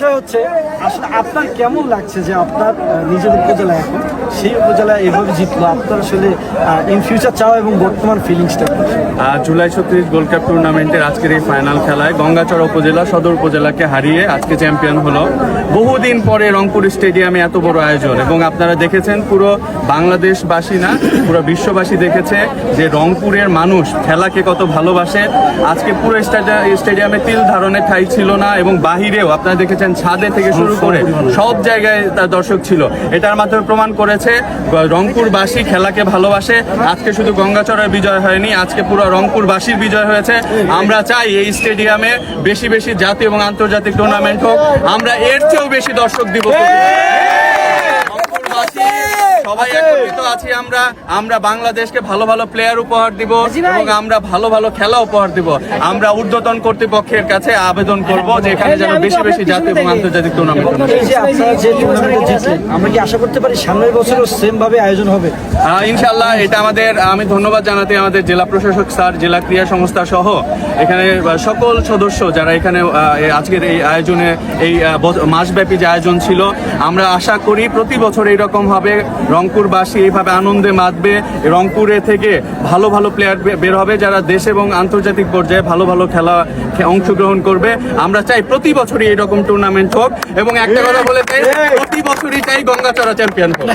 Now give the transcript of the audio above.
বিষয় হচ্ছে আসলে আপনার কেমন লাগছে যে আপনার নিজের উপজেলা এখন সেই উপজেলা এভাবে জিতলো, আপনার আসলে ইন ফিউচার চাওয়া এবং বর্তমান ফিলিংসটা? জুলাই 36 গোল্ড কাপ টুর্নামেন্টের আজকের এই ফাইনাল খেলায় গঙ্গাচড়া উপজেলা সদর উপজেলাকে হারিয়ে আজকে চ্যাম্পিয়ন হলো। বহুদিন পরে রংপুর স্টেডিয়ামে এত বড় আয়োজন, এবং আপনারা দেখেছেন পুরো বাংলাদেশবাসী না পুরো বিশ্ববাসী দেখেছে যে রংপুরের মানুষ খেলাকে কত ভালোবাসে। আজকে পুরো স্টেডিয়ামে তিল ধারণের ঠাঁই ছিল না, এবং বাহিরেও আপনারা দেখেছেন ছাদে থেকে শুরু করে সব জায়গায় তার দর্শক ছিল। এটার মাধ্যমে প্রমাণ করেছে রংপুরবাসী খেলাকে ভালোবাসে। আজকে শুধু গঙ্গাচড়ার বিজয় হয়নি, আজকে পুরো রংপুরবাসীর বিজয় হয়েছে। আমরা চাই এই স্টেডিয়ামে বেশি বেশি জাতীয় এবং আন্তর্জাতিক টুর্নামেন্ট হোক, আমরা এর চেয়েও বেশি দর্শক দিব। সবাই একত্রিত আছি, আমরা বাংলাদেশকে ভালো ভালো প্লেয়ার উপহার দিব এবং আমরা ভালো ভালো খেলা উপহার দিব। আমরা ঊর্ধ্বতন কর্তৃপক্ষের কাছে আবেদন করব যে এখানে যেন বেশি বেশি জাতীয় এবং আন্তর্জাতিক টুর্নামেন্ট হয়। আমরা কি আশা করতে পারি সামনের বছরও সেম ভাবে আয়োজন হবে? ইনশাআল্লাহ, এটা আমি ধন্যবাদ জানাতে আমাদের জেলা প্রশাসক স্যার, জেলা ক্রীড়া সংস্থা সহ এখানে সকল সদস্য যারা এখানে আজকের এই আয়োজনে এই মাসব্যাপী যে আয়োজন ছিল। আমরা আশা করি প্রতি বছর এইরকম হবে, রংপুরবাসী এইভাবে আনন্দে মাতবে। রংপুরে থেকে ভালো ভালো প্লেয়ার বের হবে যারা দেশ এবং আন্তর্জাতিক পর্যায়ে ভালো ভালো খেলা অংশগ্রহণ করবে। আমরা চাই প্রতি বছরই এইরকম টুর্নামেন্ট হোক, এবং একটা কথা বলে চাই প্রতি বছরই চাই গঙ্গাচড়া চ্যাম্পিয়ন হোক।